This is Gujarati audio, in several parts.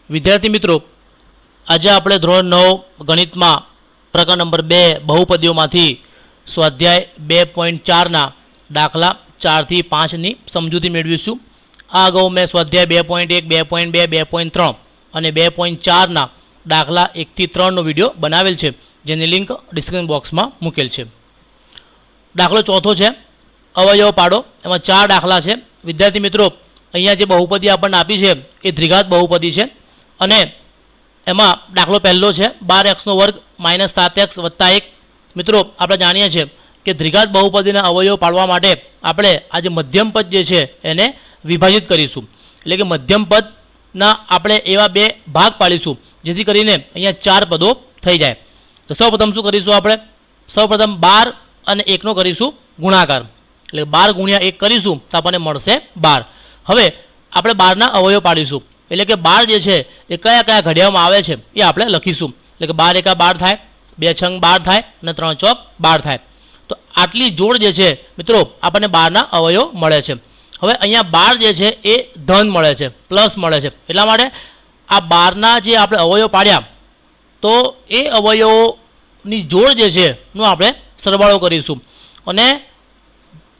વિદ્યાર્થી મિત્રો, આજે આપણે ધોરણ 9 ગણિતમાં પ્રકરણ નંબર 2 બહુપદીઓમાંથી સ્વાધ્યાય 2.4 દાખલા 4 થી 5 ની સમજૂતી મેળવીશું. આ અગાઉ મેં સ્વાધ્યાય 2.1, 2.2, 2.3 અને 2.4 દાખલા 1 થી 3 નો વિડીયો બનાવેલ છે, જેની લિંક ડિસ્ક્રિપ્શન બોક્સમાં મૂકેલ છે. દાખલો ચોથો છે અવયવ પાડો. એમાં 4 દાખલા છે. વિદ્યાર્થી મિત્રો, અહીંયા જે બહુપદી આપણને આપી છે એ દ્વિઘાત બહુપદી છે અને એમાં દાખલો પહેલો છે 12x² - 7x + 1. મિત્રો, આપણે જાણીએ છીએ કે દ્વિઘાત બહુપદીના અવયવ પાડવા માટે આપણે આ જે મધ્યમ પદ જે છે એને વિભાજિત કરીશું. એટલે કે મધ્યમ પદના આપણે એવા બે ભાગ પાડીશું જેથી કરીને અહીંયા 4 પદો થઈ જાય. તો સૌપ્રથમ શું કરીશું? આપણે સૌપ્રથમ 12 અને 1 નો કરીશું ગુણાકાર. એટલે 12 × 1 કરીશું તો આપણને મળશે 12. હવે આપણે 12 ના અવયવ પાડીશું. એટલે કે 12 જે છે એ કયા કયા ઘડિયામાં આવે છે એ આપણે લખીશું. એટલે કે 12 × 12 થાય, 2 × 6 12 થાય અને 3 × 4 12 થાય. તો આટલી જોડ જે છે મિત્રો આપણને 12 ના અવયવ મળે છે. હવે અહીંયા 12 જે છે એ ધન મળે છે, પ્લસ મળે છે. એટલા માટે આ 12 ના જે આપણે અવયવ પાડ્યા તો એ અવયવોની જોડ જે છે નો આપણે સરવાળો કરીશું. અને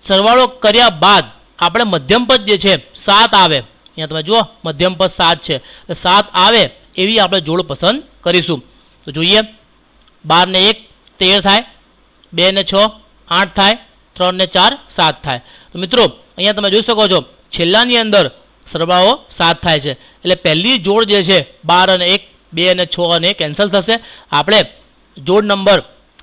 સરવાળો કર્યા બાદ આપણે મધ્યમ પદ જે છે 7 આવે. અહીંયા તમે જુઓ મધ્યમ પદ 7 છે, એટલે 7 આવે એવી આપણે જોડ પસંદ કરીશું. તો જોઈએ, 12 ને 1 13 થાય, 2 ને 6 8 થાય, 3 ને 4 7 થાય. તો મિત્રો અહીંયા તમે જોઈ શકો છો છેલ્લાની અંદર સરવાળો 7 થાય છે. એટલે પહેલી જોડ જે છે 12 અને 1, 2 અને 6 અને કેન્સલ થશે. આપણે જોડ નંબર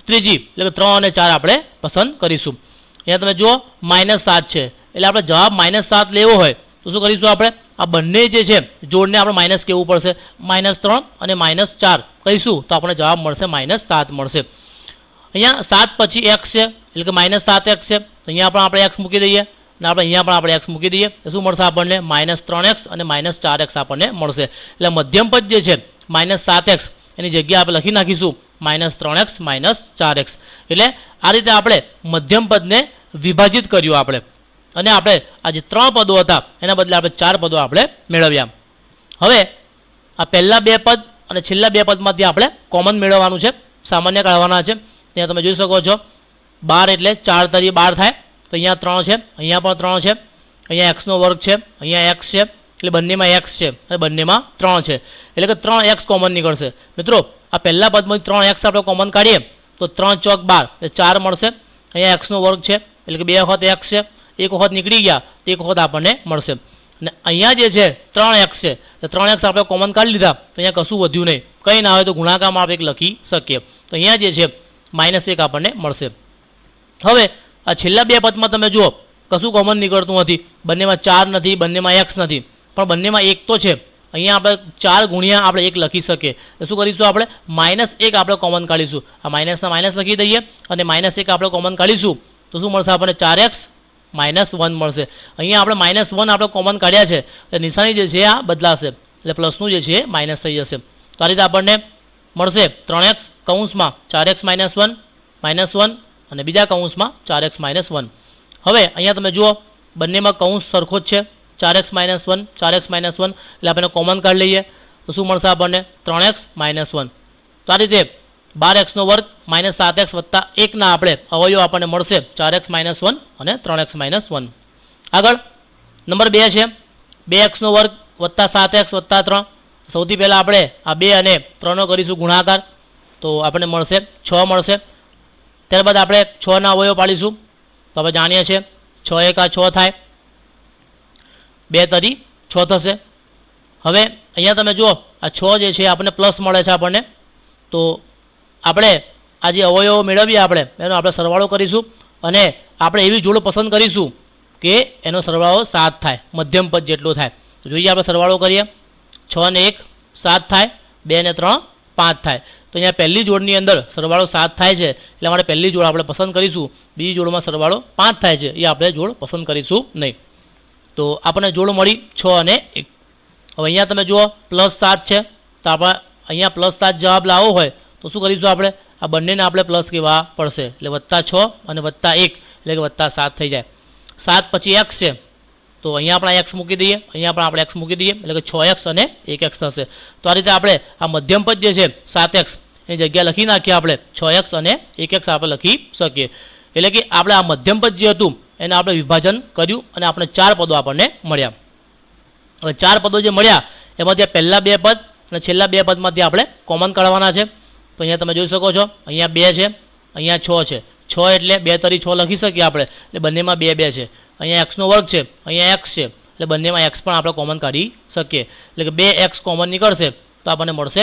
ત્રીજી એટલે કે 3 અને 4 આપણે પસંદ કરીશું. અહીંયા તમે જુઓ -7 છે, એટલે આપણે જવાબ -7 લેવો હોય તો શું કરીશું? આપણે આ બંને જે છે જોડને આપણે માઇનસ કહેવું પડશે. -3 અને -4 કહીશું તો આપણે જવાબ મળશે -7 મળશે. અહીંયા 7 પછી x છે એટલે કે -7x છે, તો અહીંયા પણ આપણે x મૂકી દઈએ અને આપણે અહીંયા પણ આપણે x મૂકી દઈએ તો શું મળશે આપણને? -3x અને -4x આપણને મળશે. એટલે મધ્યમ પદ જે છે -7x એની જગ્યાએ આપણે લખી નાખીશું -3x - 4x. એટલે આ રીતે આપણે મધ્યમ પદને વિભાજિત કર્યું આપણે, અને આપણે આ જે 3 પદો હતા એના બદલે આપણે 4 પદો આપણે મેળવ્યા. હવે આ પહેલા 2 પદ અને છેલ્લા 2 પદમાંથી આપણે કોમન મેળવવાનું છે, સામાન્ય કાઢવાના છે. ત્યાં તમે જોઈ શકો છો 12 એટલે 4 તરી 12 થાય, તો અહીંયા 3 છે, અહીંયા પણ 3 છે, અહીંયા x² છે, અહીંયા x છે, એટલે બંનેમાં x છે અને બંનેમાં 3 છે, એટલે કે 3x કોમન નીકળશે. મિત્રો, આ પહેલા પદમાંથી 3x આપણે કોમન કાઢીએ તો 3 × 4 12 એટલે 4 મળશે. અહીંયા x² છે એટલે કે 2 વખત x છે, 1 વખત નીકળી ગયા તો 1 વખત આપણને મળશે. અને અહીંયા જે છે 3x છે, તો 3x આપણે કોમન કાઢી લીધા તો અહીંયા કશું વધ્યું નહીં. કંઈ ના હોય તો ગુણાકારમાં આપણે 1 લખી શકીએ. તો અહીંયા જે છે -1 આપણને મળશે. હવે આ છેલ્લા 2 પદમાં તમે જુઓ કશું કોમન નીકળતું નથી, બંનેમાં 4 નથી, બંનેમાં x નથી, પણ બંનેમાં 1 તો છે. અહીંયા આપણે 4 ગુણ્યા આપણે 1 લખી શકીએ. તો શું કરીશું? આપણે -1 આપણે કોમન કાઢીશું. આ માઇનસના માઇનસ લખી દઈએ અને -1 આપણે કોમન કાઢીશું તો શું મળશે આપણને? 4x - 1 મળશે. અહીંયા આપણે -1 આપણે કોમન કાઢ્યા છે એટલે નિશાની જે છે આ બદલાશે, એટલે પ્લસનું જે છે માઇનસ થઈ જશે. તો આ રીતે આપણને મળશે 3x કૌંસમાં 4x - 1 અને બીજા કૌંસમાં 4x - 1. હવે અહીંયા તમે જુઓ બંનેમાં કૌંસ સરખો જ છે, 4x - 1 4x - 1, એટલે આપણે કોમન કાઢી લઈએ તો શું મળશે આપણને? 3x - 1. તો આ રીતે 12x² - 7x + 1 ના આપણે અવયવ આપણને મળશે 4x - 1 અને 3x - 1. આગળ નંબર 2 છે 2x² + 7x + 3. સૌથી પહેલાં આપણે આ 2 અને 3 નો કરીશું ગુણાકાર તો આપણને મળશે 6 મળશે. ત્યારબાદ આપણે 6 ના અવયવ પાડીશું તો આપણે જાણીએ છીએ 6 × 1 = 6 થાય, 2 તરી 6 થશે. હવે અહીંયા તમે જુઓ આ 6 જે છે આપણને પ્લસ મળે છે આપણને, તો આપણે આ જે અવયવો મેળવીએ આપણે એનો આપણે સરવાળો કરીશું અને આપણે એવી જોડ પસંદ કરીશું કે એનો સરવાળો 7 થાય, મધ્યમ પદ જેટલો થાય. તો જોઈએ આપણે સરવાળો કરીએ. 6 ને 1 7 થાય, 2 ને 3 5 થાય. તો અહીંયા પહેલી જોડની અંદર સરવાળો 7 થાય છે એટલે માટે પહેલી જોડ આપણે પસંદ કરીશું. બીજી જોડમાં સરવાળો 5 થાય છે એ આપણે જોડ પસંદ કરીશું નહીં. તો આપણને જોડ મળી 6 અને 1. હવે અહીંયા તમે જુઓ +7 છે, તો આપણે અહીંયા +7 જવાબ લાવવો હોય તો શું કરીશું? આપણે આ બંનેને આપણે પ્લસ કહેવા પડશે, એટલે +6 અને +1 એટલે કે +7 થઈ જાય. 7 પછી x છે તો અહીંયા આપણે એક્સ મૂકી દઈએ, અહીંયા પણ આપણે એક્સ મૂકી દઈએ, એટલે કે 6x અને 1x થશે. તો આ રીતે આપણે આ મધ્યમ પદ જે છે 7x એની જગ્યા લખી નાખીએ આપણે 6x અને 1x આપણે લખી શકીએ. એટલે કે આપણે આ મધ્યમ પદ જે હતું એને આપણે વિભાજન કર્યું અને આપણે 4 પદો આપણને મળ્યા. હવે 4 પદો જે મળ્યા એમાંથી પહેલા 2 પદ અને છેલ્લા 2 પદમાંથી આપણે કોમન કાઢવાના છે. તો અહીંયા તમે જોઈ શકો છો, અહીંયા 2 છે, અહીંયા 6 છે. 6 એટલે 2 તરી 6 લખી શકીએ આપણે, એટલે બંનેમાં 2 2 છે. અહીંયા x નો વર્ગ છે, અહીંયા x છે, એટલે બંનેમાં x પણ આપણે કોમન કાઢી શકીએ. એટલે કે 2x કોમન નીકળશે તો આપણને મળશે,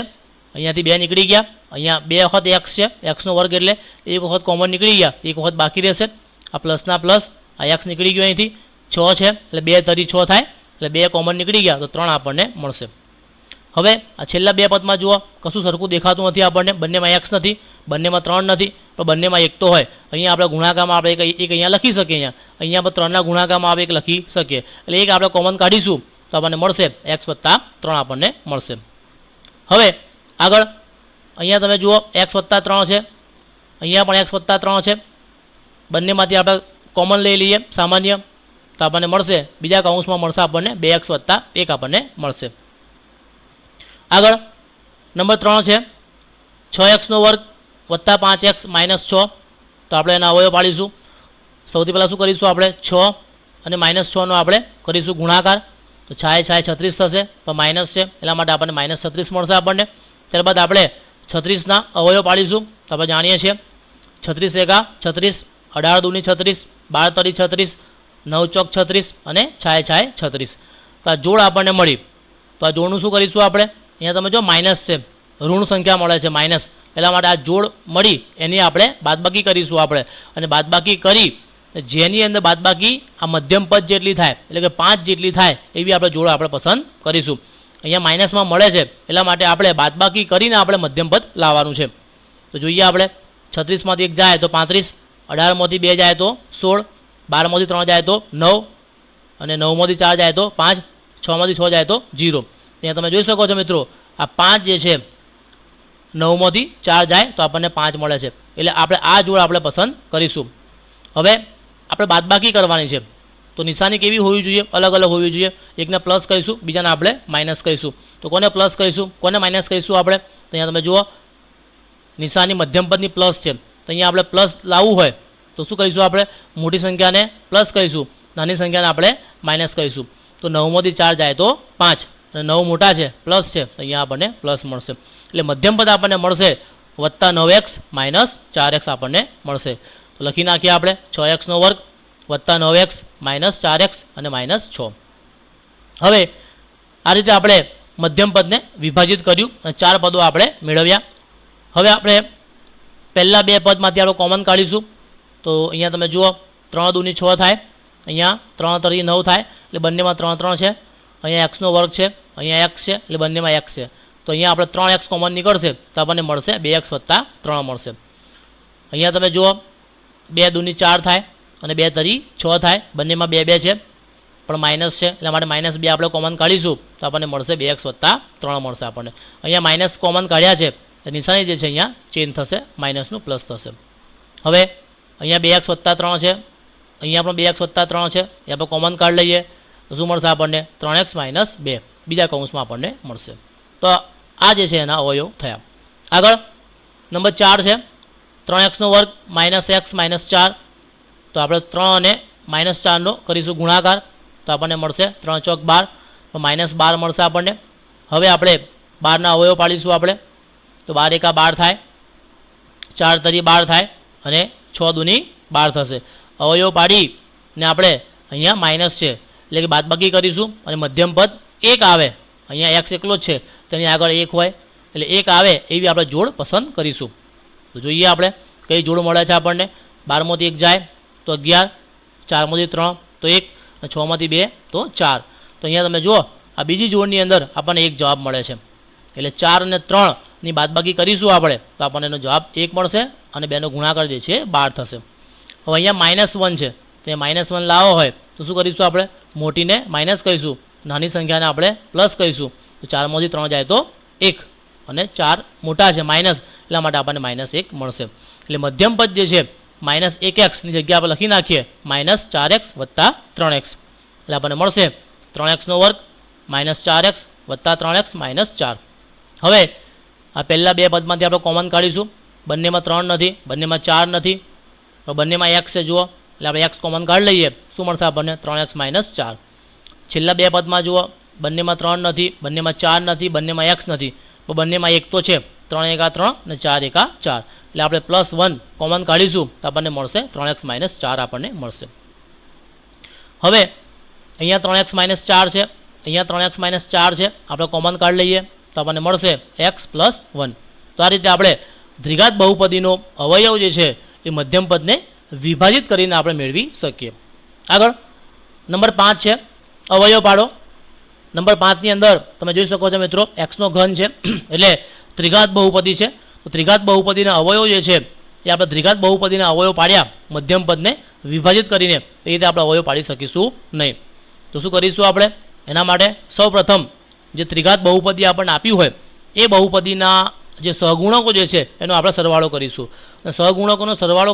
અહીંયાથી 2 નીકળી ગયા, અહીંયા 2 વખત x છે, x નો વર્ગ એટલે 1 વખત કોમન નીકળી ગયા, 1 વખત બાકી રહેશે. આ પ્લસના પ્લસ, આ x નીકળી ગયો અહીંથી, 6 છે એટલે 2 તરી 6 થાય, એટલે 2 કોમન નીકળી ગયા તો 3 આપણને મળશે. હવે આ છેલ્લા 2 પદમાં જુઓ, કશું સરખું દેખાતું નથી આપણને, બંનેમાં x નથી, બંનેમાં 3 નથી, પણ બંનેમાં 1 તો હોય. અહીંયા આપણે ગુણાકારમાં આપણે એક અહીંયા લખી શકીએ, અહીંયા પણ 3ના ગુણાકારમાં આપણે 1 લખી શકીએ, એટલે 1 આપણે કોમન કાઢીશું તો આપણને મળશે x + 3 આપણને મળશે. હવે આગળ અહીંયા તમે જુઓ x + 3 છે, અહીંયા પણ x + 3 છે, બંનેમાંથી આપણે કોમન લઈ લઈએ સામાન્ય, તો આપણને મળશે બીજા કૌંસમાં મળશે આપણને 2x + 1 આપણને મળશે. આગળ નંબર 3 છે 6x નો વર્ગ વત્તા 5x - 6. તો આપણે એના અવયવ પાડીશું. સૌથી પહેલાં શું કરીશું, આપણે 6 અને -6 નો આપણે કરીશું ગુણાકાર, તો 6 6 36 થશે, પણ માઇનસ છે એટલા માટે આપણને -36 મળશે આપણને. ત્યારબાદ આપણે 36ના અવયવ પાડીશું. તો આપણે જાણીએ છીએ 36 એકા 36, 18 દૂની 36, 12 તરી 36, 9 ચોક 36 અને 6 6 36. તો આ જોડ આપણને મળી. તો આ જોડનું શું કરીશું આપણે, અહીંયા તમે જો માઇનસ છે, ઋણ સંખ્યા મળે છે માઇનસ, એટલા માટે આ જોડ મળી એની આપણે બાદબાકી કરીશું આપણે, અને બાદબાકી કરી જેની અંદર બાદબાકી આ મધ્યમ પદ જેટલી થાય એટલે કે 5 જેટલી થાય એવી આપણે જોડ આપણે પસંદ કરીશું. અહીંયા માઇનસમાં મળે છે એટલા માટે આપણે બાદબાકી કરીને આપણે મધ્યમ પદ લાવવાનું છે. તો જોઈએ આપણે 36માંથી 1 જાય તો 35, 18માંથી 2 જાય તો 16, 12માંથી 3 જાય તો 9 અને 9માંથી 4 જાય તો 5, 6માંથી 6 જાય તો 0. અહીંયા તમે જોઈ શકો છો મિત્રો, આ 5 જે છે 9માંથી 4 જાય તો આપણને 5 મળે છે, એટલે આપણે આ જોડ આપણે પસંદ કરીશું. હવે આપણે બાદબાકી કરવાની છે, તો નિશાની કેવી હોવી જોઈએ, અલગ અલગ હોવી જોઈએ. એકને પ્લસ કહીશું, બીજાને આપણે માઇનસ કહીશું. તો કોને પ્લસ કહીશું, કોને માઇનસ કહીશું આપણે, તો અહીંયા તમે જુઓ નિશાની મધ્યમ પદની પ્લસ છે, તો અહીંયા આપણે પ્લસ લાવવું હોય તો શું કહીશું, આપણે મોટી સંખ્યાને પ્લસ કહીશું, નાની સંખ્યાને આપણે માઇનસ કહીશું. તો 9માંથી 4 જાય તો 5 અને 9 મોટા છે પ્લસ છે, તો અહીંયા આપણને પ્લસ મળશે. એટલે મધ્યમ પદ આપણને મળશે વત્તા 9x - 4x આપણને મળશે. તો લખી નાખીએ આપણે 6x નો વર્ગ વત્તા 9x - 4x અને -6. હવે આ રીતે આપણે મધ્યમ પદને વિભાજિત કર્યું અને 4 પદો આપણે મેળવ્યા. હવે આપણે પહેલા 2 પદમાંથી આપણે કોમન કાઢીશું. તો અહીંયા તમે જુઓ 3 દૂની 6 થાય, અહીંયા 3 તરી 9 થાય, એટલે બંનેમાં 3 3 છે. અહીંયા x નો વર્ગ છે, અહીંયા x છે, એટલે બંનેમાં x છે. તો અહીંયા આપણે 3x કોમન નીકળશે તો આપણને મળશે 2x + 3 મળશે. અહીંયા તમે જુઓ 2 દૂની 4 થાય અને 2 તરી 6 થાય, બંનેમાં 2 2 છે પણ માઇનસ છે એટલા માટે -2 આપણે કોમન કાઢીશું તો આપણને મળશે 2x + 3 મળશે આપણને. અહીંયા માઇનસ કોમન કાઢ્યા છે, નિશાની જે છે અહીંયા ચેન્જ થશે, માઇનસનું પ્લસ થશે. હવે અહીંયા 2x + 3 છે, અહીંયા પણ 2x + 3 છે, એ આપણે કોમન કાઢી લઈએ તો શું મળશે આપણને 3x - 2 બીજા કૌંસમાં આપણને મળશે. તો આ જે છે એના અવયવ થયા. આગળ નંબર 4 છે 3x નો વર્ગ -x - 4. તો આપણે 3 અને -4 નો કરીશું ગુણાકાર તો આપણને મળશે 3 ચોક 12, તો -12 મળશે આપણને. હવે આપણે 12ના અવયવ પાડીશું આપણે, તો 12 એકા 12 થાય, 4 તરી 12 થાય અને 6 દૂની 12 થશે. અવયવ પાડીને આપણે અહીંયા માઇનસ છે એટલે કે બાદબાકી કરીશું અને મધ્યમ પદ 1 આવે, અહીંયા x એકલો જ છે તેની આગળ 1 હોય એટલે 1 આવે એવી આપણે જોડ પસંદ કરીશું. તો જોઈએ આપણે કઈ જોડ મળે છે આપણને. 12માંથી 1 જાય તો 11, 4માંથી 3 તો 1 અને 6માંથી 2 તો 4. તો અહીંયા તમે જુઓ આ બીજી જોડની અંદર આપણને 1 જવાબ મળે છે, એટલે 4 અને 3ની બાદબાકી કરીશું આપણે તો આપણને એનો જવાબ 1 મળશે અને 2નો ગુણાકાર જે છે 12 થશે. હવે અહીંયા -1 છે, તો એ -1 લાવો હોય તો શું કરીશું, આપણે મોટીને માઇનસ કહીશું, નાની સંખ્યાને આપણે પ્લસ કહીશું. તો 4માંથી 3 જાય તો 1 અને 4 મોટા છે માઇનસ એટલા માટે આપણને -1 મળશે. એટલે મધ્યમ પદ જે છે -1x ની જગ્યા આપણે લખી નાખીએ -4x + 3x. એટલે આપણને મળશે 3x² -4x વત્તા 3x -4. હવે આ પહેલા બે પદમાંથી આપણે કોમન કાઢીશું. બંનેમાં 3 નથી, બંનેમાં 4 નથી, તો બંનેમાં x છે જુઓ, એટલે આપણે x કોમન કાઢી લઈએ. શું મળશે આપણને? 3x -4. છેલ્લા બે પદમાં જુઓ, બંનેમાં 3 નથી, બંનેમાં 4 નથી, બંનેમાં x નથી, તો બંનેમાં 1 તો છે. 3 × 3 અને 4 × 4, એટલે આપણે +1 કોમન કાઢીશું તો આપણને મળશે 3x -4 આપણને મળશે. હવે અહીંયા 3x -4 છે, અહીંયા 3x -4 છે, આપણે કોમન કાઢી લઈએ તો આપણને મળશે x + 1. તો આ રીતે આપણે દ્વિઘાત બહુપદીનો અવયવ જે છે એ મધ્યમ પદને વિભાજિત કરીને આપણે મેળવી શકીએ. આગળ નંબર 5 છે, અવયવ પાડો. નંબર 5 ની અંદર તમે જોઈ શકો છો મિત્રો, x નો ઘન છે એટલે ત્રિઘાત બહુપદી છે. તો ત્રિઘાત બહુપદીના અવયવ જે છે એ આપણે ત્રિઘાત બહુપદીના અવયવ પાડ્યા મધ્યમ પદને વિભાજિત કરીને, એ રીતે આપણે અવયવ પાડી શકીશું નહીં. તો શું કરીશું આપણે? એના માટે સૌપ્રથમ જે ત્રિઘાત બહુપદી આપણને આપ્યું હોય એ બહુપદીના જે સહગુણકો જે છે એનો આપણે સરવાળો કરીશું. અને સહગુણકોનો સરવાળો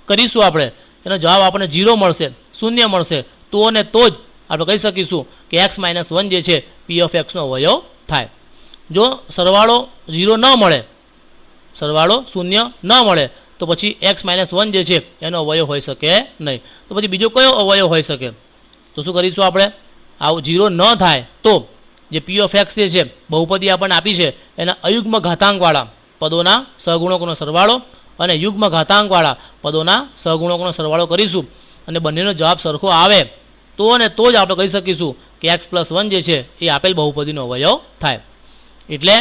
કરીશું આપણે, એનો જવાબ આપણને 0 મળશે, શૂન્ય મળશે. તો અને તો જ આપણે કહી શકીશું કે x - 1 જે છે p(x) નો અવયવ થાય. જો સરવાળો 0 ન મળે, સરવાળો શૂન્ય ન મળે, તો પછી x - 1 જે છે એનો અવયવ હોઈ શકે નહીં. તો પછી બીજો કયો અવયવ હોઈ શકે? તો શું કરીશું આપણે? આવું 0 ન થાય તો જે p(x) જે છે બહુપદી આપણને આપી છે એના અયુગ્મ ઘાતાંકવાળા પદોના સહગુણકોનો સરવાળો અને યુગ્મ ઘાતાંકવાળા પદોના સહગુણકોનો સરવાળો કરીશું. અને બંનેનો જવાબ સરખો આવે તો અને તો જ આપણે કહી શકીશું કે x + 1 જે છે એ આપેલ બહુપદીનો અવયવ થાય. એટલે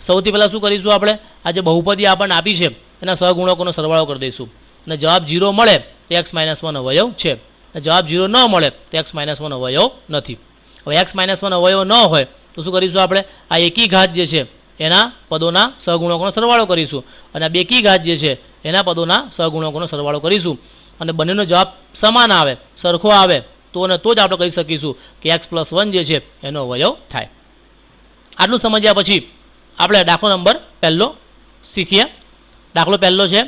સૌથી પહેલાં શું કરીશું આપણે? આ જે બહુપદી આપણને આપી છે એના સહગુણકોનો સરવાળો કરી દઈશું. અને જવાબ 0 મળે તો x - 1 અવયવ છે, અને જવાબ 0 ન મળે તો x - 1 અવયવ નથી. હવે x - 1 અવયવ ન હોય તો શું કરીશું આપણે? આ એકી ઘાત જે છે એના પદોના સહગુણકોનો સરવાળો કરીશું, અને આ બેકી ઘાત જે છે એના પદોના સહગુણકોનો સરવાળો કરીશું. અને બંનેનો જવાબ સમાન આવે, સરખો આવે તો અને તો જ આપણે કહી શકીશું કે x + 1 જે છે એનો અવયવ થાય. આટલું સમજ્યા પછી આપણે દાખલો નંબર પહેલો શીખીએ. દાખલો પહેલો છે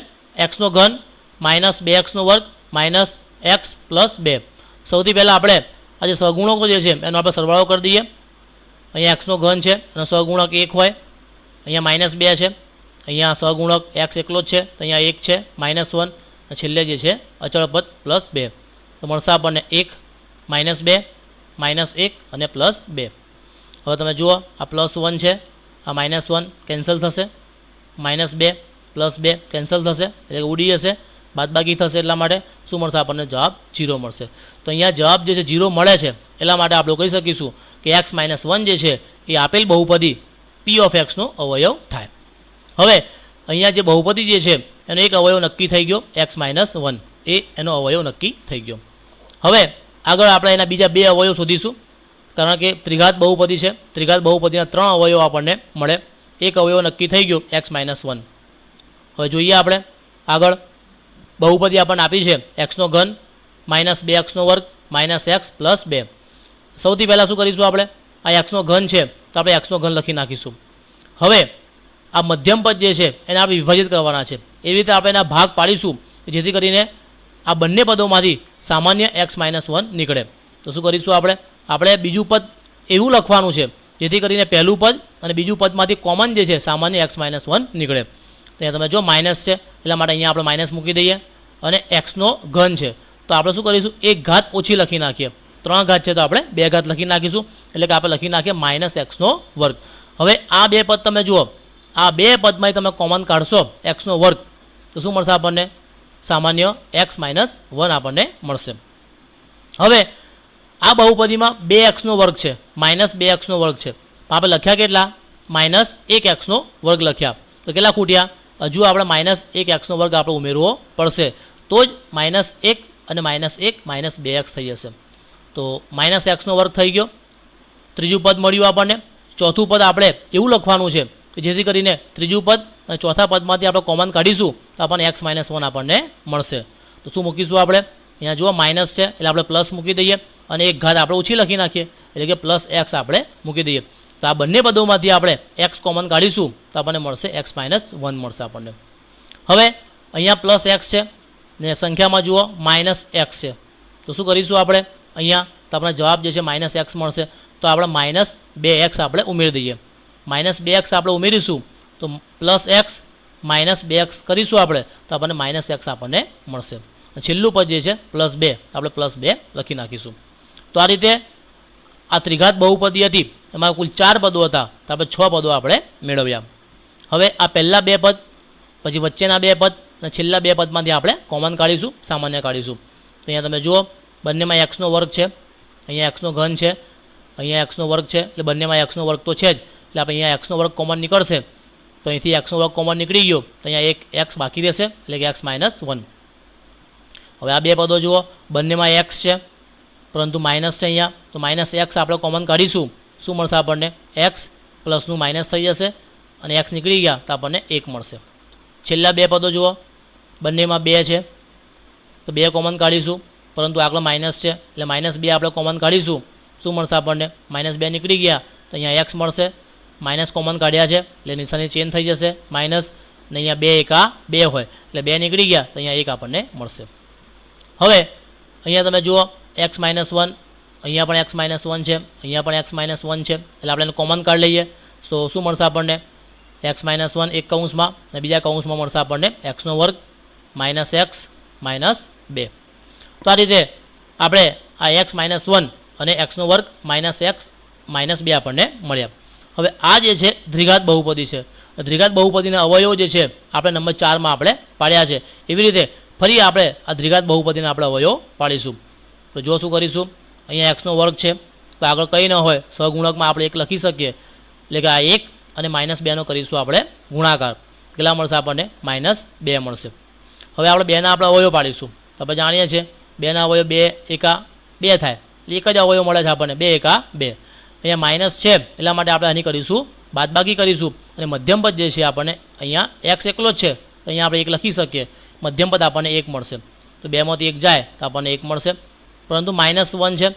x નો ઘન -2x² - x + 2. સૌથી પહેલાં આપણે આ જે સહગુણકો જે છે એનો આપણે સરવાળો કરી દઈએ. અહીંયા x નો ઘન છે અને સહગુણક 1 હોય, અહીંયા -2 છે, અહીંયા સહગુણક x એકલો જ છે તો અહીંયા 1 છે, -1, અને છેલ્લે જે છે અચળ પદ +2. તો મળશે આપણને 1 -2 -1 અને +2. હવે તમે જુઓ આ +1 છે, આ -1 કેન્સલ થશે, -2 +2 કેન્સલ થશે, એટલે ઉડી જશે, બાદબાકી થશે. એટલા માટે શું મળશે આપણને? જવાબ 0 મળશે. તો અહીંયા જવાબ જે છે 0 મળે છે, એટલા માટે આપણે કહી શકીશું કે x - 1 જે છે એ આપેલ બહુપદી p(x) નો અવયવ થાય. હવે અહીંયા જે બહુપદી જે છે એનો એક અવયવ નક્કી થઈ ગયો, x - 1 એ એનો અવયવ નક્કી થઈ ગયો. હવે આગળ આપણે એના બીજા બે અવયવ શોધીશું, કારણ કે ત્રિઘાત બહુપદી છે. ત્રિઘાત બહુપદીના 3 અવયવ આપણને મળે. એક અવયવ નક્કી થઈ ગયો x - 1. હવે જોઈએ આપણે આગળ બહુપદી આપણને આપી છે x નો ઘન -2x² - x + 2. સૌથી પહેલાં શું કરીશું આપણે? આ x નો ઘન છે તો આપણે x નો ઘન લખી નાખીશું. હવે આ મધ્યમ પદ જે છે એને આપણે વિભાજિત કરવાના છે. એવી રીતે આપણે એના ભાગ પાડીશું જેથી કરીને આ બંને પદોમાંથી સામાન્ય x - 1 નીકળે. તો શું કરીશું આપણે બીજું પદ એવું લખવાનું છે જેથી કરીને પહેલું પદ અને બીજું પદમાંથી કોમન જે છે સામાન્ય x - 1 નીકળે. તો અહીંયા તમે જો માઇનસ છે એટલા માટે અહીંયા આપણે માઇનસ મૂકી દઈએ. અને x નો ઘન છે તો આપણે શું કરીશું? એક ઘાત ઓછી લખી નાખીએ. 3 ઘાત છે તો આપણે 2 ઘાત લખી નાખીશું, એટલે કે આપણે લખી નાખીએ -x². હવે આ બે પદ તમે જુઓ, આ બે પદમાં તમે કોમન કાઢશો x², તો શું મળશે આપણને? સામાન્ય x - 1 આપણને મળશે. હવે આ બહુપદીમાં 2x² છે, -2x² છે. આપણે લખ્યા કેટલા? -1x² લખ્યા. તો કેટલા ખૂટ્યા? હજુ આપણે -1x² આપણે ઉમેરવો પડશે, તો જ -1 અને -1 -2x થઈ જશે. તો -x² થઈ ગયો. ત્રીજું પદ મળ્યું આપણને. ચોથું પદ આપણે એવું લખવાનું છે કે જેથી કરીને ત્રીજું પદ અને ચોથા પદમાંથી આપણે કોમન કાઢીશું તો આપણને x - 1 આપણને મળશે. તો શું મૂકીશું આપણે? અહીંયા જુઓ માઇનસ છે એટલે આપણે પ્લસ મૂકી દઈએ, અને એક ઘાત આપણે ઓછી લખી નાખીએ એટલે કે +x આપણે મૂકી દઈએ. તો આ બંને પદોમાંથી આપણે x કોમન કાઢીશું તો આપણને મળશે x - 1 મળશે આપણને. હવે અહીંયા +x છે ને સંખ્યામાં જુઓ -x છે. તો શું કરીશું આપણે? અહીંયા તો આપણને જવાબ જે છે -x મળશે. તો આપણે -2x આપણે ઉમેરી દઈએ. -2x આપણે ઉમેરીશું તો +x -2x કરીશું આપણે તો આપણને -x આપણને મળશે. છેલ્લું પદ જે છે +2 આપણે +2 લખી નાખીશું. તો આ રીતે આ ત્રિઘાત બહુપદી હતી, એમાં કુલ 4 પદો હતા, તો આપણે 6 પદો આપણે મેળવ્યા. હવે આ પહેલા 2 પદ, પછી વચ્ચેના 2 પદ અને છેલ્લા 2 પદમાંથી આપણે કોમન કાઢીશું, સામાન્ય કાઢીશું. તો અહીંયા તમે જુઓ બંનેમાં x2 છે, અહીંયા x3 છે, અહીંયા x2 છે, એટલે બંનેમાં x2 તો છે જ, એટલે આપણે અહીંયા x2 કોમન નીકળશે. તો અહીંથી x2 કોમન નીકળી ગયો તો અહીંયા એક x બાકી રહેશે, એટલે કે x - 1. હવે આ 2 પદો જુઓ બંનેમાં x છે પરંતુ માઇનસ છે અહીંયા, તો -x આપણે કોમન કાઢીશું, શું મળશે આપણને x પ્લસનું માઇનસ થઈ જશે અને x નીકળી ગયા તો આપણને 1 મળશે. છેલ્લા 2 પદો જુઓ બંનેમાં 2 છે તો 2 કોમન કાઢીશું પરંતુ આગળ માઇનસ છે એટલે -2 આપણે કોમન કાઢીશું, શું મળશે આપણને -2 નીકળી ગયા તો અહીંયા x મળશે. માઇનસ કોમન કાઢ્યા છે એટલે નિશાની ચેન્જ થઈ જશે માઇનસ, ને અહીંયા 2 એકા 2 હોય એટલે 2 નીકળી ગયા તો અહીંયા 1 આપણને મળશે. હવે અહીંયા તમે જુઓ x - 1, અહીંયા પણ x - 1 છે, અહીંયા પણ x - 1 છે, એટલે આપણે એને કોમન કાઢી લઈએ. તો શું મળશે આપણને x - 1 એક કૌંસમાં અને બીજા કૌંસમાં મળશે આપણને x2 - x - 2. તો આ રીતે આપણે આ x - 1 અને x2 - x - 2 આપણને મળ્યા. હવે આ જે છે દ્વિઘાત બહુપદી છે. દ્વિઘાત બહુપદીના અવયવો જે છે આપણે નંબર 4માં આપણે પાડ્યા છે. એવી રીતે ફરી આપણે આ દ્વિઘાત બહુપદીના આપણે અવયવો પાડીશું. તો જો શું કરીશું, અહીંયા x2 છે તો આગળ કંઈ ન હોય સહગુણકમાં આપણે 1 લખી શકીએ, એટલે કે આ 1 અને -2 કરીશું આપણે ગુણાકાર, કેટલા મળશે આપણને -2 મળશે. હવે આપણે 2ના આપણે અવયવો પાડીશું. તો આપણે જાણીએ છીએ 2ના અવયવ 2 એકા 2 થાય, એટલે એક જ અવયવ મળે છે આપણને 2 એકા 2. અહીંયા માઇનસ છે એટલા માટે આપણે આની કરીશું બાદબાકી કરીશું, અને મધ્યમ પદ જે છે આપણને અહીંયા x એકલો જ છે તો અહીંયા આપણે 1 લખી શકીએ, મધ્યમ પદ આપણને 1 મળશે. તો 2માંથી 1 જાય તો આપણને 1 મળશે, પરંતુ -1 છે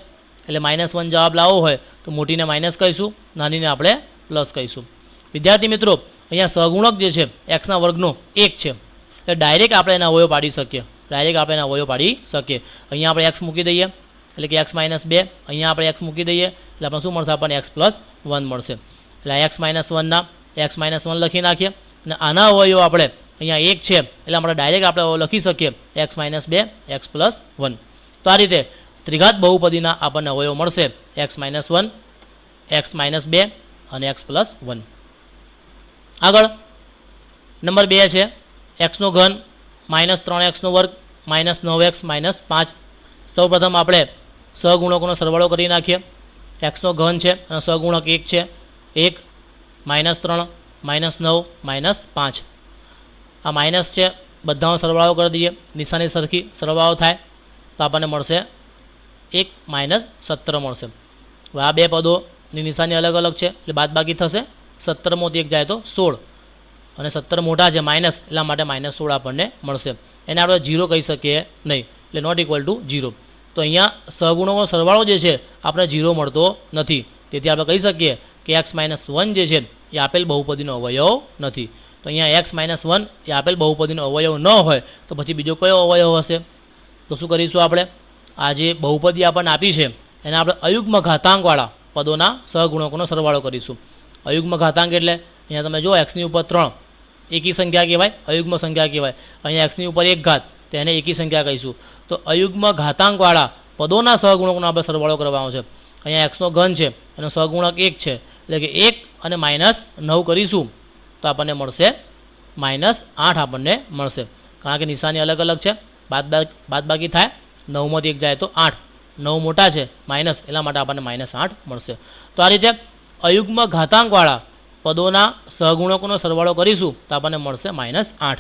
એટલે -1 જવાબ લાવવો હોય તો મોટીને માઇનસ કહીશું, નાનીને આપણે પ્લસ કહીશું. વિદ્યાર્થી મિત્રો અહીંયા સહગુણક જે છે x2 1 છે, એટલે ડાયરેક્ટ આપણે એના અવયવ પાડી શકીએ, અહીંયા આપણે x મૂકી દઈએ એટલે કે x - 2, અહીંયા આપણે x મૂકી દઈએ એટલે આપણે શું મળશે આપણને x + 1 મળશે. એટલે x - 1ના x - 1 લખી નાખીએ, અને આના અવયવ આપણે અહીંયા 1 છે એટલે આપણે ડાયરેક્ટ આપણે લખી શકીએ x - 2 x + 1. તો આ રીતે ત્રિઘાત બહુપદીના આપણને અવયવ મળશે x - 1 x - 2 અને x + 1. આગળ નંબર 2 છે x3 -3x2 -9x -5. સૌપ્રથમ આપણે સહગુણકોનો સરવાળો કરી નાખીએ. x3 છે અને સહગુણક 1 છે, 1 -3 -9 -5. આ માઇનસ છે બધાનો સરવાળો કરી દઈએ, નિશાની સરખી સરવાળો થાય તો આપણને મળશે 1 - 17 મળશે. હવે આ 2 પદોની નિશાની અલગ અલગ છે એટલે બાદબાકી થશે, 17માંથી 1 જાય તો 16 અને 17 મોટા છે માઇનસ એટલા માટે -16 આપણને મળશે. એને આપણે 0 કહી શકીએ નહીં, એટલે નોટ ઇક્વલ ટુ 0. તો અહીંયા સહગુણકોનો સરવાળો જે છે આપણે 0 મળતો નથી, તેથી આપણે કહી શકીએ કે x - 1 જે છે એ આપેલ બહુપદીનો અવયવ નથી. તો અહીંયા x - 1 એ આપેલ બહુપદીનો અવયવ ન હોય તો પછી બીજો કયો અવયવ હશે? તો શું કરીશું આપણે, આ જે બહુપદી આપણને આપી છે એને આપણે અયુગ્મ ઘાતાંકવાળા પદોના સહગુણકોનો સરવાળો કરીશું. અયુગ્મ ઘાતાંક એટલે અહીંયા તમે જો x ની ઉપર 3 એકી સંખ્યા કહેવાય, અયુગ્મ સંખ્યા કહેવાય. અહીંયા x ની ઉપર 1 ઘાત તો એને એકી સંખ્યા કહીશું. તો અયુગ્મ ઘાતાંકવાળા પદોના સહગુણકોનો આપણે સરવાળો કરવાનો છે. અહીંયા x છે એનો સહગુણક 1 છે, એટલે કે 1 અને -9 કરીશું તો આપણને મળશે -8 આપણને મળશે, કારણ કે નિશાની અલગ અલગ છે, બાદબાકી થાય, 9માંથી 1 જાય તો 8, 9 મોટા છે માઇનસ એટલા માટે આપણને -8 મળશે. તો આ રીતે અયુગ્મ ઘાતાંકવાળા પદોના સહગુણકોનો સરવાળો કરીશું તો આપણને મળશે -8.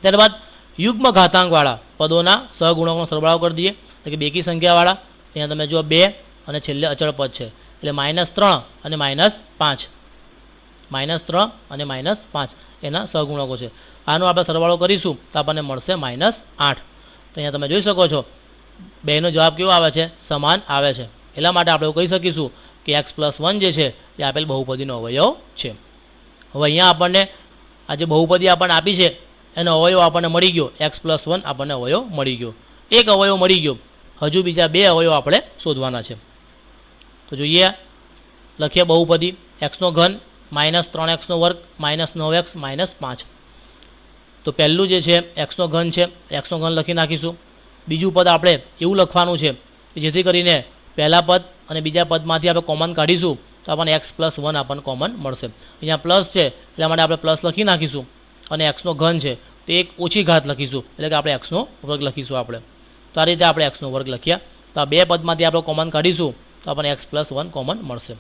ત્યારબાદ યુગ્મ ઘાતાંકવાળા પદોના સહગુણકોનો સરવાળો કરી દઈએ, એટલે કે બેકી સંખ્યાવાળા. અહીંયા તમે જુઓ 2 અને છેલ્લે અચળ પદ છે એટલે -3 અને -5, -3 અને -5 એના સહગુણકો છે. આનો આપણે સરવાળો કરીશું તો આપણને મળશે -8. તો અહીંયા તમે જોઈ શકો છો બેનો જવાબ કેવો આવે છે, સમાન આવે છે. એટલા માટે આપણે કહી શકીશું કે x + 1 જે છે એ આપેલ બહુપદીનો અવયવ છે. હવે અહીંયા આપણને આ જે બહુપદી આપણને આપી છે એનો અવયવ આપણને મળી ગયો, x + 1 આપણને અવયવ મળી ગયો. એક અવયવ મળી ગયો હજુ બીજા બે અવયવ આપણે શોધવાના છે. તો જોઈએ, લખીએ બહુપદી એક્સનો ઘન -3x² -9x -5. તો પહેલું જે છે એક્સનો ઘન છે, એક્સનો ઘન લખી નાખીશું. બીજું પદ આપણે એવું લખવાનું છે કે જેથી કરીને પહેલા પદ અને બીજા પદમાંથી આપણે કોમન કાઢીશું તો આપણને x+1 આપણને કોમન મળશે. અહીંયા પ્લસ છે એટલા માટે આપણે પ્લસ લખી નાખીશું, અને એક્સનો ઘન છે તો એક ઓછી ઘાત લખીશું એટલે કે આપણે એક્સનો વર્ગ લખીશું આપણે. તો આ રીતે આપણે એક્સનો વર્ગ લખ્યા. તો આ બે પદમાંથી આપણે કોમન કાઢીશું તો આપણને x+1 કોમન મળશે.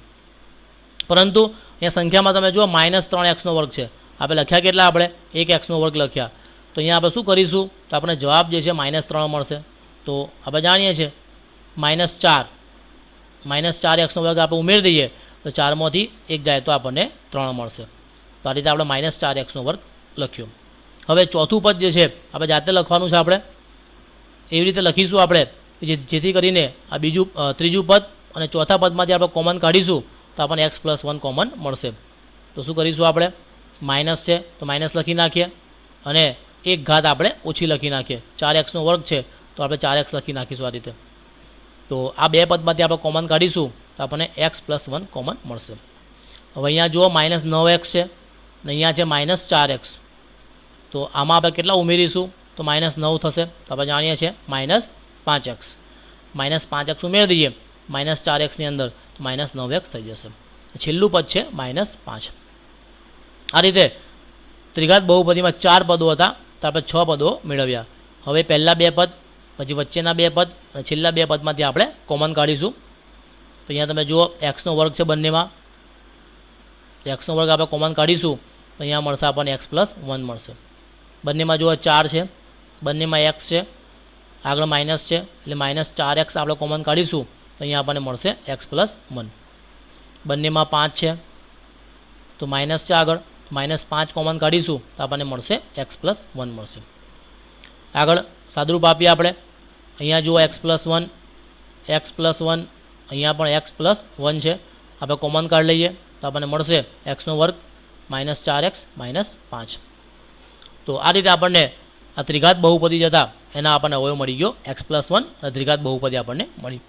પરંતુ અહીંયા સંખ્યામાં તમે જુઓ -3x² છે. આપણે લખ્યા કેટલા? આપણે 1x વર્ગ લખ્યા. તો અહીંયા આપણે શું કરીશું? તો આપણને જવાબ જે છે -3 મળશે. તો આપણે જાણીએ છીએ -4 -4x² આપણે ઉમેરી દઈએ તો 4માંથી 1 જાય તો આપણને 3 મળશે. તો આ રીતે આપણે -4x² લખ્યું. હવે ચોથું પદ જે છે આપણે જાતે લખવાનું છે. આપણે એવી રીતે લખીશું આપણે જેથી કરીને આ ત્રીજું પદ અને ચોથા પદમાંથી આપણે કોમન કાઢીશું તો આપણને x+1 કોમન મળશે. તો શું કરીશું? આપણે માઇનસ છે તો માઇનસ લખી નાખીએ, અને એક ઘાત આપણે ઓછી લખી નાખીએ. 4x² છે તો આપણે 4x લખી નાખીશું આ રીતે. તો આ બે પદમાંથી આપણે કોમન કાઢીશું તો આપણને x+1 કોમન મળશે. હવે અહીંયા જુઓ -9x છે અને અહીંયા છે -4x. તો આમાં આપણે કેટલા ઉમેરીશું? તો -9 થશે. તો આપણે જાણીએ છીએ -5x. -5x ઉમેરી દઈએ -4x ની અંદર તો -9x થઈ જશે. છેલ્લું પદ છે -5. આ રીતે ત્રિઘાત બહુપદીમાં 4 પદો હતા તો આપણે 6 પદો મેળવ્યા. હવે પહેલા બે પદ, પછી વચ્ચેના બે પદ અને છેલ્લા બે પદમાંથી આપણે કોમન કાઢીશું. તો અહીંયા તમે જુઓ એક્સનો વર્ગ છે બંનેમાં, એક્સનો વર્ગ આપણે કોમન કાઢીશું તો અહીંયા મળશે આપણને x+1 મળશે. બંનેમાં જુઓ 4 છે, બંનેમાં x છે, આગળ માઇનસ છે એટલે -4x આપણે કોમન કાઢીશું તો અહીંયા આપણને મળશે x+1. બંનેમાં 5 છે તો માઇનસ છે, આગળ -5 કોમન કાઢીશું તો આપણને મળશે x+1 મળશે. આગળ સાદુરૂપ આપીએ આપણે. અહીંયા જુઓ x+1, અહીંયા પણ x+1 છે. આપણે કોમન કાઢી લઈએ તો આપણને મળશે x² -4x -5. તો આ રીતે આપણને આ ત્રિઘાત બહુપદી જતા એના આપણને અવયવ મળી ગયો x+1 અને ત્રિઘાત બહુપદી આપણને મળી.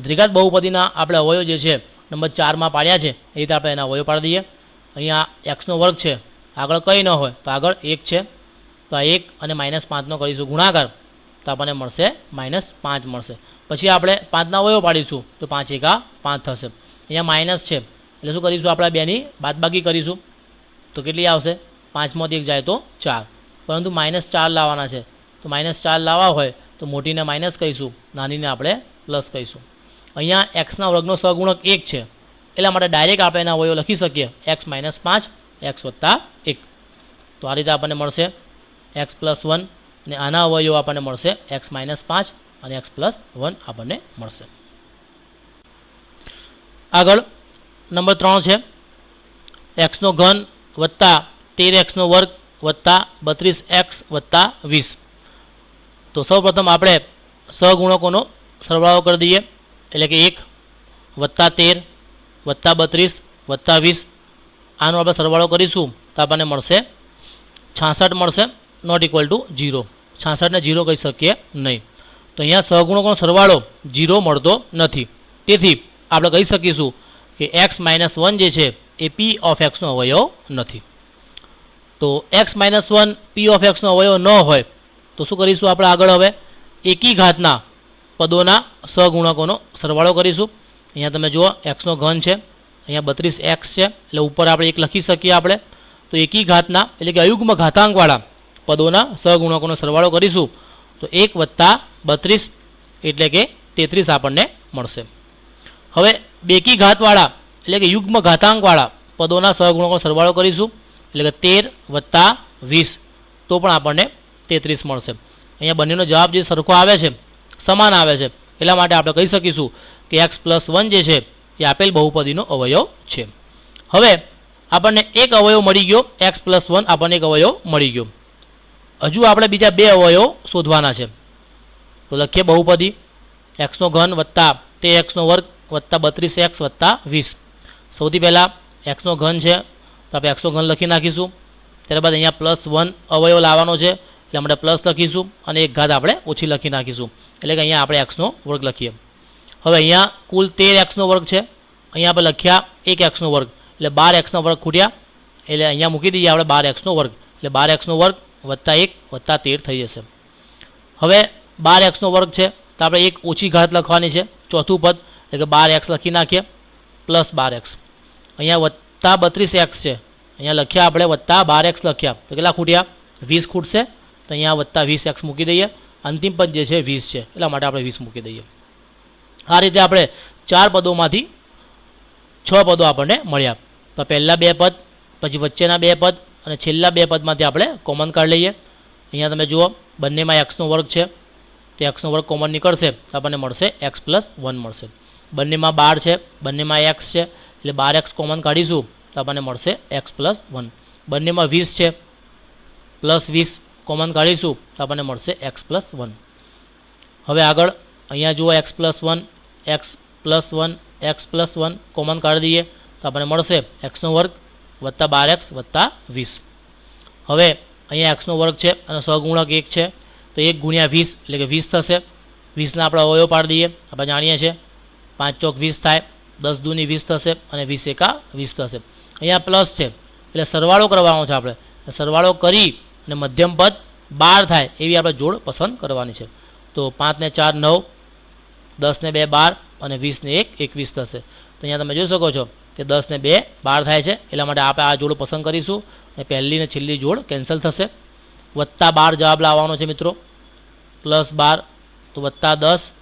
ત્રિઘાત બહુપદીના આપણે અવયવ જે છે નંબર 4માં પાડ્યા છે એ રીતે આપણે એના અવયવ પાડી દઈએ. અહીંયા x² છે, આગળ કંઈ ન હોય તો આગળ 1 છે તો આ 1 અને -5નો કરીશું ગુણાકાર તો આપણને મળશે -5 મળશે. પછી આપણે 5ના અવયવ પાડીશું તો 5 × 5 થશે. અહીંયા માઇનસ છે એટલે શું કરીશું? આપણે બેની બાદબાકી કરીશું તો કેટલી આવશે? 5માંથી 1 જાય તો 4, પરંતુ -4 લાવવાના છે. તો -4 લાવવા હોય તો મોટીને માઇનસ કહીશું, નાનીને આપણે પ્લસ કહીશું. અહીંયા એક્સના વર્ગનો સહગુણક 1 છે એટલા માટે ડાયરેક્ટ આપણે એના અવયવ લખી શકીએ x - 5 x + 1. તો આ રીતે આપણને મળશે x+1 અને આના અવયવ આપણને મળશે x - 5 અને x+1 આપણને મળશે. આગળ નંબર 3 છે એક્સનો ઘન વત્તા 13x² વત્તા 32x વત્તા 20. તો સૌપ્રથમ આપણે સહગુણકોનો સરવાળો કરી દઈએ એટલે કે 1 વત્તા 13 વત્તા 32 વત્તા 20. આનો આપણે સરવાળો કરીશું તો આપણને મળશે 66 મળશે, નોટ ઇક્વલ ટુ 0. 66ને 0 કહી શકીએ નહીં. તો અહીંયા સહગુણકોનો સરવાળો 0 મળતો નથી. તેથી આપણે કહી શકીશું કે x - 1 જે છે એ p ઓફ x નો અવયવ નથી. તો x - 1 p ઓફ x નો અવયવ ન હોય તો શું કરીશું? આપણે આગળ હવે એકી ઘાતના પદોના સહગુણકોનો સરવાળો કરીશું. અહીંયા તમે જુઓ એક્સનો ઘન છે, અહીંયા 32x છે એટલે ઉપર આપણે 1 લખી શકીએ આપણે. તો એકી ઘાતના એટલે કે અયુગ્મ ઘાતાંકવાળા પદોના સહગુણકોનો સરવાળો કરીશું તો 1 વત્તા 32 એટલે કે 33 આપણને મળશે. હવે બેકી ઘાતવાળા એટલે કે યુગ્મ ઘાતાંકવાળા પદોના સહગુણકોનો સરવાળો કરીશું એટલે કે 13 વત્તા 20 તો પણ આપણને 33 મળશે. અહીંયા બંનેનો જવાબ જે સરખો આવે છે, સમાન આવે છે, એટલા માટે આપણે કહી શકીશું કે x+1 જે છે એ આપેલ બહુપદીનો અવયવ છે. હવે આપણને એક અવયવ મળી ગયો, x+1 આપણને એક અવયવ મળી ગયો. હજુ આપણે બીજા બે અવયવ શોધવાના છે. તો લખીએ બહુપદી એક્સનો ઘન વત્તા 13x² વત્તા 32x વત્તા 20. સૌથી પહેલાં એક્સનો ઘન છે તો આપણે એક્સનો ઘન લખી નાખીશું. ત્યારબાદ અહીંયા +1 અવયવ લાવવાનો છે એટલે માટે પ્લસ લખીશું અને એક ઘાત આપણે ઓછી લખી નાખીશું, એટલે કે અહીંયા આપણે એક્સનો વર્ગ લખીએ. હવે અહીંયા કુલ 13 એક્સનો વર્ગ છે, અહીંયા આપણે લખ્યા 1 એક્સનો વર્ગ, એટલે 12 એક્સનો વર્ગ ખૂટ્યા, એટલે અહીંયા મૂકી દઈએ આપણે 12 એક્સનો વર્ગ, એટલે 12 એક્સનો વર્ગ વત્તા 1 વત્તા 13 થઈ જશે. હવે 12 એક્સનો વર્ગ છે તો આપણે એક ઓછી ઘાત લખવાની છે, ચોથું પદ, એટલે કે 12 એક્સ લખી નાખીએ પ્લસ 12 એક્સ. અહીંયા વત્તા 32 એક્સ છે, અહીંયા લખ્યા આપણે વત્તા 12 એક્સ લખ્યા તો કેટલા ખૂટ્યા 20 ખૂટશે, તો અહીંયા વત્તા 20 એક્સ મૂકી દઈએ. અંતિમ પદ જે છે 20 છે, એટલા માટે આપણે 20 મૂકી દઈએ. આ રીતે આપણે 4 પદોમાંથી 6 પદો આપણને મળ્યા. તો પહેલાં 2 પદ, પછી વચ્ચેના 2 પદ અને છેલ્લા 2 પદમાંથી આપણે કોમન કાઢી લઈએ. અહીંયા તમે જુઓ બંનેમાં એક્સનો વર્ગ છે, તો એક્સનો વર્ગ કોમન નીકળશે તો આપણને મળશે એક્સ પ્લસ 1 મળશે. બંનેમાં 12 છે, બંનેમાં એક્સ છે, એટલે 12 એક્સ કોમન કાઢીશું તો આપણને મળશે એક્સ પ્લસ 1. બંનેમાં 20 છે, પ્લસ 20 કોમન કાઢીશું તો આપણને મળશે એક્સ પ્લસ 1. હવે આગળ અહીંયા જુઓ x plus 1, x plus 1, x plus 1 common કાઢી દઈએ તો આપણને મળશે એક્સનો વર્ગ વત્તા 12 એક્સ વત્તા 20. હવે અહીંયા એક્સનો વર્ગ છે અને સહગુણક 1 છે, તો 1 ગુણ્યા 20 એટલે કે 20 થશે. 20ના આપણે અવયવ પાડી દઈએ, આપણે જાણીએ છીએ 5 ચોક 20 થાય, 10 દૂની 20 થશે અને 20 એકા 20 થશે. અહીંયા પ્લસ છે એટલે સરવાળો કરવાનો છે આપણે, સરવાળો કરી અને મધ્યમ પદ 12 થાય એવી આપણે જોડ પસંદ કરવાની છે. તો 5 ને 4 9, 10 ને 2 12 અને 20 ને 1 21 થશે. તો અહીંયા તમે જોઈ શકો છો કે 10 ને 2 12 થાય છે, એટલા માટે આપણે આ જોડ પસંદ કરીશું અને પહેલી ને છેલ્લી જોડ કેન્સલ થશે. વત્તા 12 જવાબ લાવવાનો છે મિત્રો, પ્લસ 12 તો વત્તા 10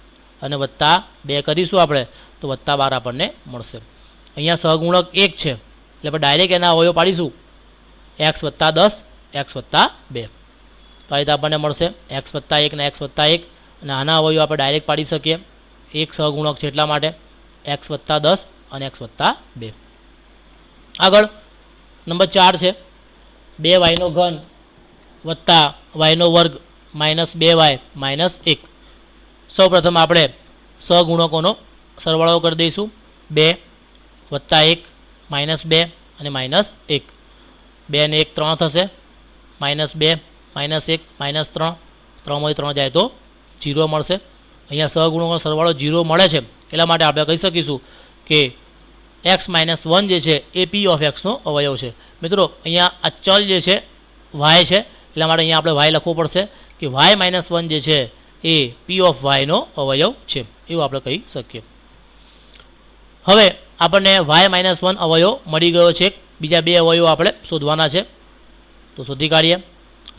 અને વત્તા 2 કરીશું આપણે તો વત્તા 12 આપણને મળશે. અહીંયા સહગુણક 1 છે એટલે આપણે ડાયરેક્ટ એના અવયવ પાડીશું એક્સ વત્તા 10 એક્સ વત્તા 2, તો આ રીતે આપણને મળશે એક્સ વત્તા 1 ને એક્સ વત્તા 1, અને આના અવયવ આપણે ડાયરેક્ટ પાડી શકીએ, એક સહગુણક છે એટલા માટે એક્સ વત્તા 10 અને એક્સ વત્તા 2. આગળ નંબર 4 છે 2y નો ઘન વત્તા y નો વર્ગ માઇનસ 2y માઇનસ 1. સૌપ્રથમ આપણે સહગુણકોનો સરવાળો કરી દઈશું, 2 વત્તા 1 માઇનસ 2 અને માઇનસ 1. 2 ને 1 3 થશે, માઇનસ 2 માઇનસ 1 માઇનસ 3, 3માંથી 3 જાય તો 0 મળશે. અહીંયા સહગુણકોનો સરવાળો 0 મળે છે એટલા માટે આપણે કહી શકીશું કે x માઇનસ 1 જે છે એ p ઓફ xનો અવયવ છે. મિત્રો અહીંયા આ ચલ જે છે y છે એટલા માટે અહીંયા આપણે y લખવું પડશે કે y માઇનસ 1 જે છે એ p ઓફ yનો અવયવ છે, એવું આપણે કહી શકીએ. હવે આપણને y માઇનસ 1 અવયવ મળી ગયો છે, બીજા 2 અવયવ આપણે શોધવાના છે, તો શોધી કાઢીએ.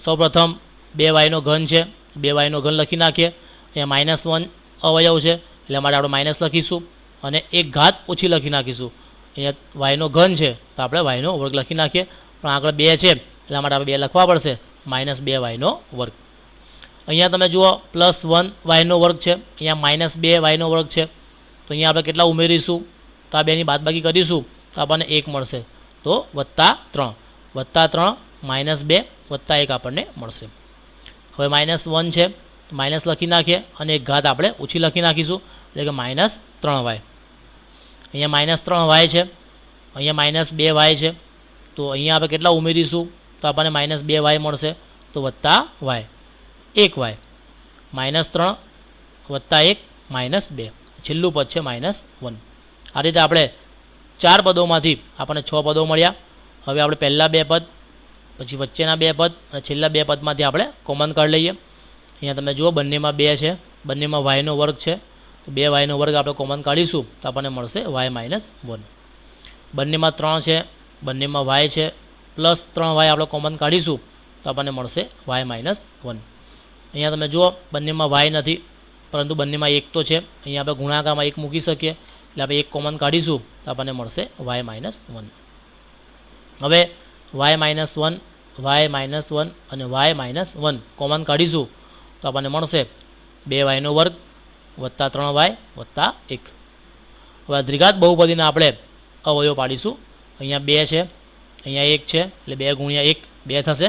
સૌપ્રથમ 2y નો ઘન છે, 2y નો ઘન લખી નાખીએ. અહીંયા માઇનસ 1 અવયવ છે એટલે માટે આપણે માઇનસ લખીશું અને એક ઘાત ઓછી લખી નાખીશું. અહીંયા y નો ઘન છે તો આપણે y નો વર્ગ લખી નાખીએ, પણ આગળ 2 છે એટલા માટે આપણે 2 લખવા પડશે, માઇનસ 2y નો વર્ગ. અહીંયા તમે જુઓ પ્લસ 1y નો વર્ગ છે, અહીંયા માઇનસ 2y નો વર્ગ છે, તો અહીંયા આપણે કેટલા ઉમેરીશું તો આ 2ની બાદબાકી કરીશું તો આપણને 1 મળશે, તો વત્તા 3 માઇનસ 2 વત્તા 1 આપણને મળશે. હવે માઇનસ 1 છે માઇનસ લખી નાખીએ અને એક ઘાત આપણે ઓછી લખી નાખીશું, એટલે કે માઇનસ 3y. અહીંયા માઇનસ 3y છે, અહીંયા માઇનસ 2y છે, તો અહીંયા આપણે કેટલા ઉમેરીશું તો આપણને માઇનસ 2y મળશે, તો વત્તા y 1y, માઇનસ 3 વત્તા 1 માઇનસ 2, છેલ્લું પદ છે માઇનસ 1. આ રીતે આપણે 4 પદોમાંથી આપણને 6 પદો મળ્યા. હવે આપણે પહેલાં 2 પદ, પછી વચ્ચેના 2 પદ અને છેલ્લા 2 પદમાંથી આપણે કોમન કાઢી લઈએ. અહીંયા તમે જુઓ બંનેમાં 2 છે, બંનેમાં y નો વર્ગ છે, તો 2y નો વર્ગ આપણે કોમન કાઢીશું તો આપણને મળશે y માઇનસ 1. બંનેમાં 3 છે, બંનેમાં y છે, પ્લસ 3y આપણે કોમન કાઢીશું તો આપણને મળશે y માઇનસ 1. અહીંયા તમે જુઓ બંનેમાં y નથી પરંતુ બંનેમાં 1 તો છે, અહીંયા આપણે ગુણાકારમાં 1 મૂકી શકીએ એટલે આપણે 1 કોમન કાઢીશું તો આપણને મળશે y માઇનસ 1. હવે y માઇનસ 1, y માઇનસ 1 અને y માઇનસ 1 કોમન કાઢીશું તો આપણને મળશે 2y નો વર્ગ વત્તા 3y વત્તા 1. હવે દ્વિઘાત બહુપદીના આપણે અવયવ પાડીશું. અહીંયા 2 છે, અહીંયા 1 છે, એટલે 2 ગુણ્યા 1 2 થશે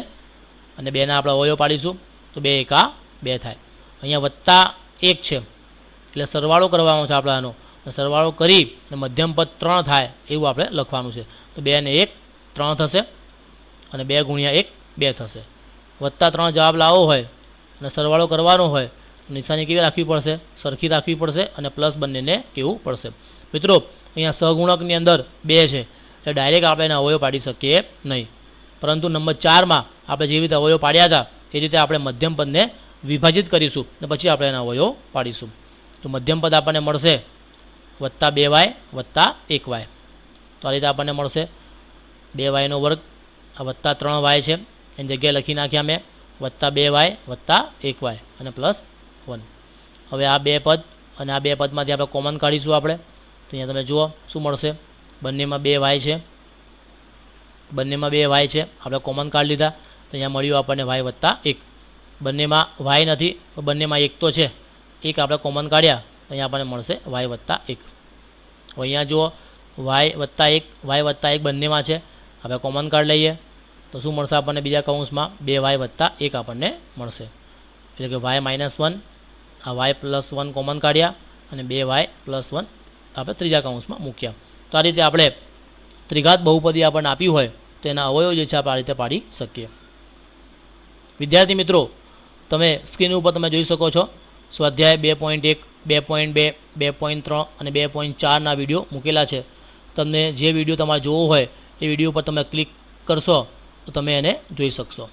અને 2ના આપણે અવયવ પાડીશું તો 2 એકા 2 થાય. અહીંયા વત્તા 1 છે એટલે સરવાળો કરવાનો છે આપણે આનો, સરવાળો કરી અને મધ્યમ પદ 3 થાય એવું આપણે લખવાનું છે, તો 2 ને 1 3 થશે અને 2 ગુણ્યા 1 2 થશે. +3 જવાબ લાવવો હોય અને સરવાળો કરવાનો હોય નિશાની કેવી રાખવી પડશે? સરખી રાખવી પડશે અને પ્લસ બંનેને કહેવું પડશે. મિત્રો અહીંયા સહગુણકની અંદર 2 છે એટલે ડાયરેક્ટ આપણે એના અવયવ પાડી શકીએ નહીં, પરંતુ નંબર 4માં આપણે જે રીતે અવયવ પાડ્યા હતા એ રીતે આપણે મધ્યમ પદને વિભાજિત કરીશું અને પછી આપણે એના અવયવ પાડીશું. તો મધ્યમ પદ આપણને મળશે +2y + 1y. તો આ રીતે આપણને મળશે 2y² આ +3y છે એની જગ્યાએ લખી નાખ્યા મેં +2y + 1y અને +1. હવે આ 2 પદ અને આ 2 પદમાંથી આપણે કોમન કાઢીશું આપણે. તો અહીંયા તમે જુઓ શું મળશે? બંનેમાં 2y છે, બંનેમાં 2y છે, આપણે કોમન કાઢી લીધા તો અહીંયા મળ્યું આપણને y + 1. બંનેમાં y નથી તો બંનેમાં 1 તો છે, 1 આપણે કોમન કાઢ્યા તો અહીંયા આપણને મળશે y + 1. હવે અહીંયા જુઓ y + 1 બંનેમાં છે, આપણે કોમન કાઢી લઈએ તો શું મળશે આપણને? બીજા કૌંસમાં 2y + 1 આપણને મળશે. એટલે કે y - 1 આ y + 1 કોમન કાઢ્યા અને 2y + 1 આપણે ત્રીજા કૌંસમાં મૂક્યા. તો આ રીતે આપણે ત્રિઘાત બહુપદી આપણને આપ્યું હોય તો એના અવયવ જે છે આપણે આ રીતે પાડી શકીએ. વિદ્યાર્થી મિત્રો, તમે સ્ક્રીન ઉપર તમે જોઈ શકો છો સ્વાધ્યાય 2.1, 2.2, 2.3 અને 2.4ના વિડીયો મૂકેલા છે. તમને જે વિડીયો તમારે જોવો હોય એ વિડીયો પર તમે ક્લિક કરશો તો તમે એને જોઈ શકશો.